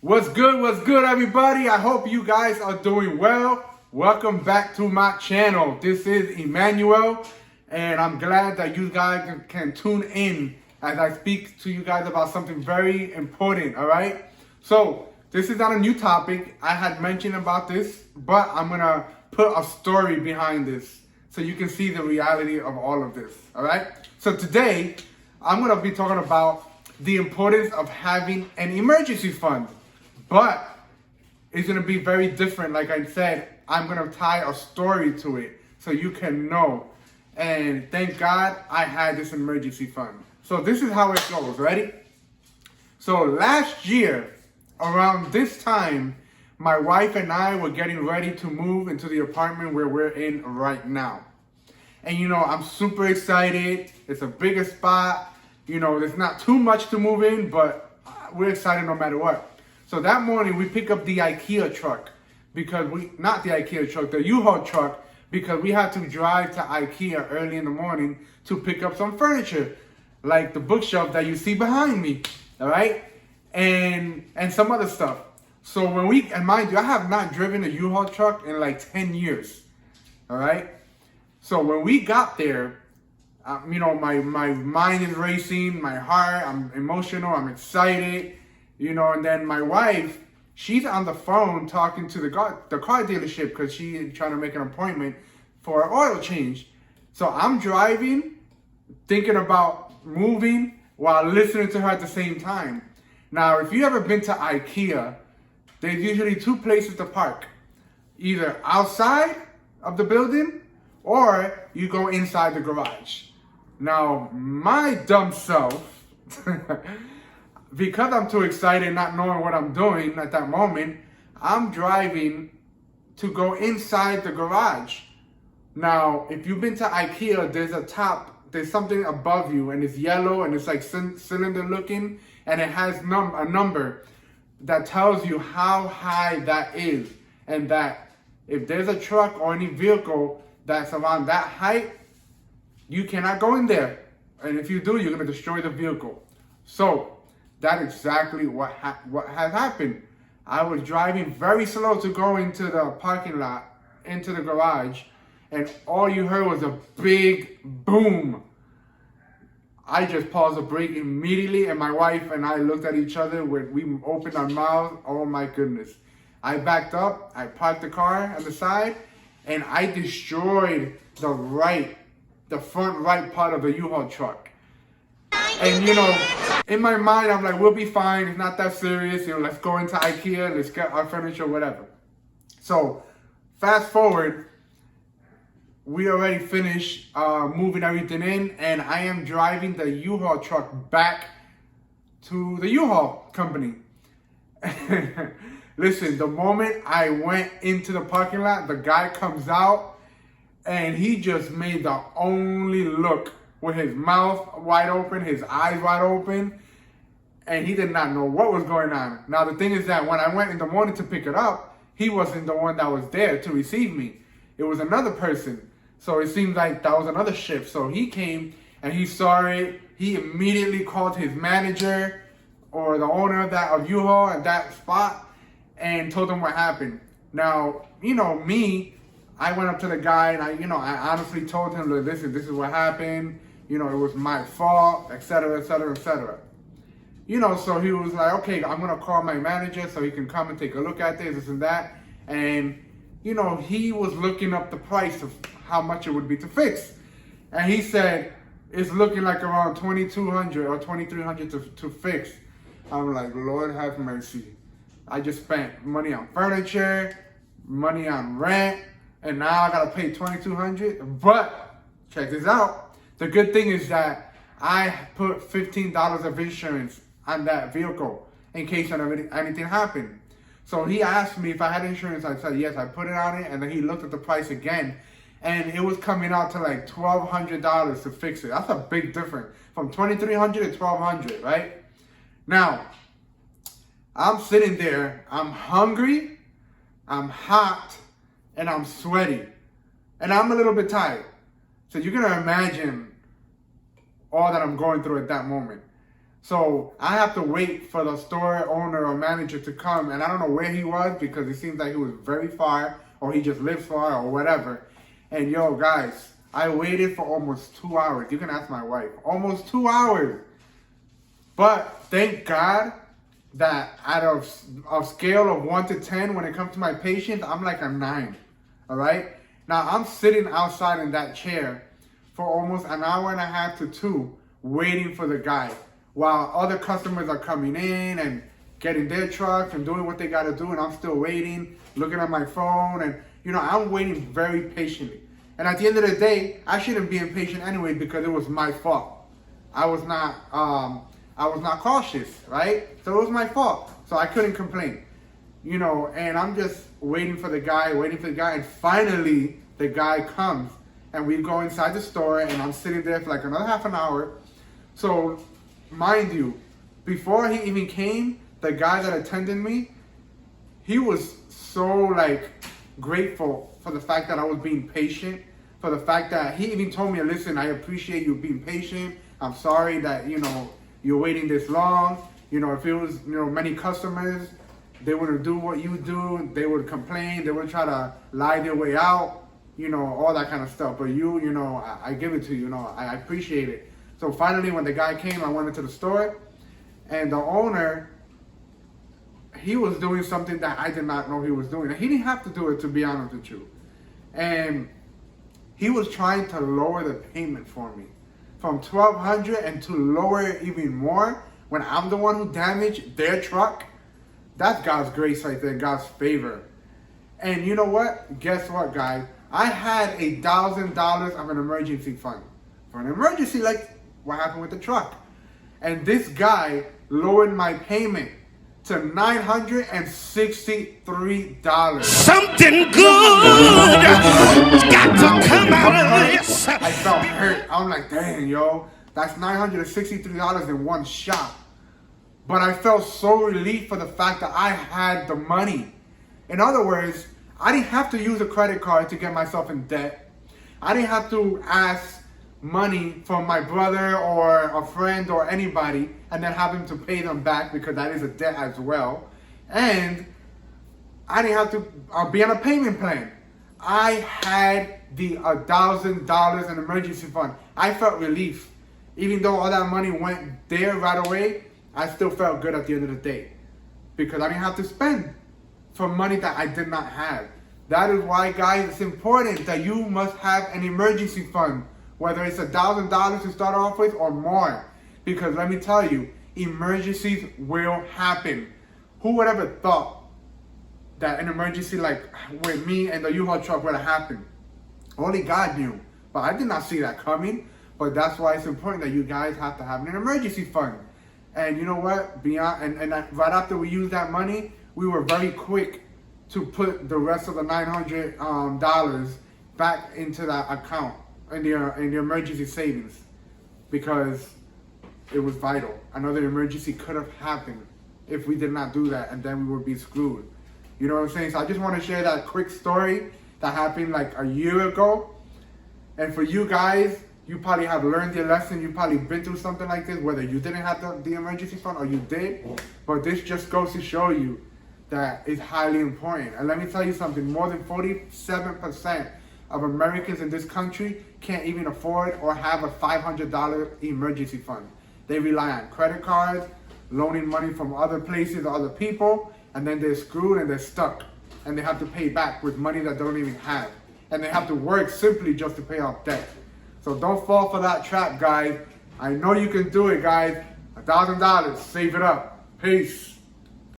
What's good, everybody? I hope you guys are doing well. Welcome back to my channel. This is Emmanuel, and I'm glad that you guys can tune in as I speak to you guys about something very important, all right? So, this is not a new topic. I had mentioned about this, but I'm going to put a story behind this so you can see the reality of all of this, all right? So today, I'm going to be talking about the importance of having an emergency fund. But it's going to be very different. Like I said, I'm going to tie a story to it so you can know. And thank God I had this emergency fund. So this is how it goes. Ready? So last year, around this time, my wife and I were getting ready to move into the apartment where we're in right now. And you know, I'm super excited. It's a bigger spot. You know, there's not too much to move in, but we're excited no matter what. So that morning we pick up the IKEA truck the U-Haul truck, because we had to drive to IKEA early in the morning to pick up some furniture, like the bookshelf that you see behind me, all right? And some other stuff. So and mind you, I have not driven a U-Haul truck in like 10 years, all right? So when we got there, you know, my mind is racing, my heart, I'm emotional, I'm excited. You know, and then my wife, she's on the phone talking to the car dealership because she's trying to make an appointment for an oil change. So I'm driving, thinking about moving while listening to her at the same time. Now, if you ever been to IKEA, there's usually two places to park. Either outside of the building or you go inside the garage. Now, my dumb self... because I'm too excited, not knowing what I'm doing at that moment, I'm driving to go inside the garage. Now, if you've been to IKEA, there's something above you, and it's yellow, and it's like cylinder looking, and it has a number that tells you how high that is, and that if there's a truck or any vehicle that's around that height, you cannot go in there. And if you do, you're going to destroy the vehicle. So, that's exactly what has happened. I was driving very slow to go into the parking lot, into the garage, and all you heard was a big boom. I just paused the brake immediately, and my wife and I looked at each other. We opened our mouths. Oh my goodness. I backed up, I parked the car on the side, and I destroyed the front right part of the U-Haul truck. And you know, in my mind, I'm like, we'll be fine. It's not that serious. You know, let's go into IKEA. Let's get our furniture, whatever. So, fast forward, we already finished moving everything in, and I am driving the U-Haul truck back to the U-Haul company. Listen, the moment I went into the parking lot, the guy comes out, and he just made the only look with his mouth wide open, his eyes wide open, and he did not know what was going on. Now, the thing is that when I went in the morning to pick it up, he wasn't the one that was there to receive me. It was another person. So it seemed like that was another shift. So he came and he saw it. He immediately called his manager or the owner of U-Haul at that spot and told him what happened. Now, you know, I went up to the guy and I honestly told him, look, listen, this is what happened. You know, it was my fault, etc., etc., etc. You know, so he was like, okay, I'm going to call my manager so he can come and take a look at this and that. And, you know, he was looking up the price of how much it would be to fix. And he said, it's looking like around $2,200 or $2,300 to fix. I'm like, Lord have mercy. I just spent money on furniture, money on rent, and now I got to pay $2,200. But check this out. The good thing is that I put $15 of insurance on that vehicle in case anything happened. So he asked me if I had insurance. I said yes, I put it on it, and then he looked at the price again, and it was coming out to like $1,200 to fix it. That's a big difference from $2,300 to $1,200, right? Now, I'm sitting there, I'm hungry, I'm hot, and I'm sweaty, and I'm a little bit tired. So you're gonna imagine all that I'm going through at that moment. So I have to wait for the store owner or manager to come, and I don't know where he was because it seems like he was very far, or he just lives far, or whatever. And yo, guys, I waited for almost 2 hours. You can ask my wife. Almost 2 hours. But thank God that out of a scale of 1 to 10, when it comes to my patience, I'm like a 9. All right? Now, I'm sitting outside in that chair for almost an hour and a half to 2, waiting for the guy, while other customers are coming in and getting their trucks and doing what they got to do, and I'm still waiting, looking at my phone, and I'm waiting very patiently. And at the end of the day, I shouldn't be impatient anyway because it was my fault. I was not cautious, right? So it was my fault. So I couldn't complain, and I'm just waiting for the guy, and finally the guy comes, and we go inside the store, and I'm sitting there for like another half an hour. So, mind you, before he even came, the guy that attended me, he was so grateful for the fact that I was being patient, for the fact that he even told me, listen, I appreciate you being patient. I'm sorry that, you're waiting this long. If it was, many customers, they wouldn't do what you do. They would complain. They would try to lie their way out, all that kind of stuff. But I give it to you, I appreciate it. So finally, when the guy came, I went into the store, and the owner, he was doing something that I did not know he was doing. And he didn't have to do it, to be honest with you. And he was trying to lower the payment for me from $1,200 and to lower it even more when I'm the one who damaged their truck. That's God's grace right there, God's favor. And you know what? Guess what, guys? I had $1,000 of an emergency fund for an emergency like what happened with the truck. And this guy lowered my payment to $963. Something good got to come out of this. I felt hurt. I'm like, dang, yo, that's $963 in one shot. But I felt so relieved for the fact that I had the money. In other words, I didn't have to use a credit card to get myself in debt. I didn't have to ask money from my brother or a friend or anybody and then have him to pay them back, because that is a debt as well. And I didn't have to be on a payment plan. I had the $1,000 in emergency fund. I felt relief. Even though all that money went there right away, I still felt good at the end of the day because I didn't have to spend for money that I did not have. That is why, guys, it's important that you must have an emergency fund, whether it's $1,000 to start off with or more. Because let me tell you, emergencies will happen. Who would ever thought that an emergency like with me and the U-Haul truck would have happened? Only God knew. But I did not see that coming. But that's why it's important that you guys have to have an emergency fund. And you know what? Right after we used that money, we were very quick to put the rest of the $900 back into that account in the emergency savings, because it was vital. Another emergency could have happened if we did not do that, and then we would be screwed. You know what I'm saying? So I just want to share that quick story that happened like a year ago. And for you guys, you probably have learned your lesson. You've probably been through something like this, whether you didn't have the emergency fund or you did. But this just goes to show you that it's highly important. And let me tell you something, more than 47% of Americans in this country can't even afford or have a $500 emergency fund. They rely on credit cards, loaning money from other places or other people, and then they're screwed and they're stuck. And they have to pay back with money that they don't even have. And they have to work simply just to pay off debt. So don't fall for that trap, guys. I know you can do it, guys. $1,000, save it up. Peace.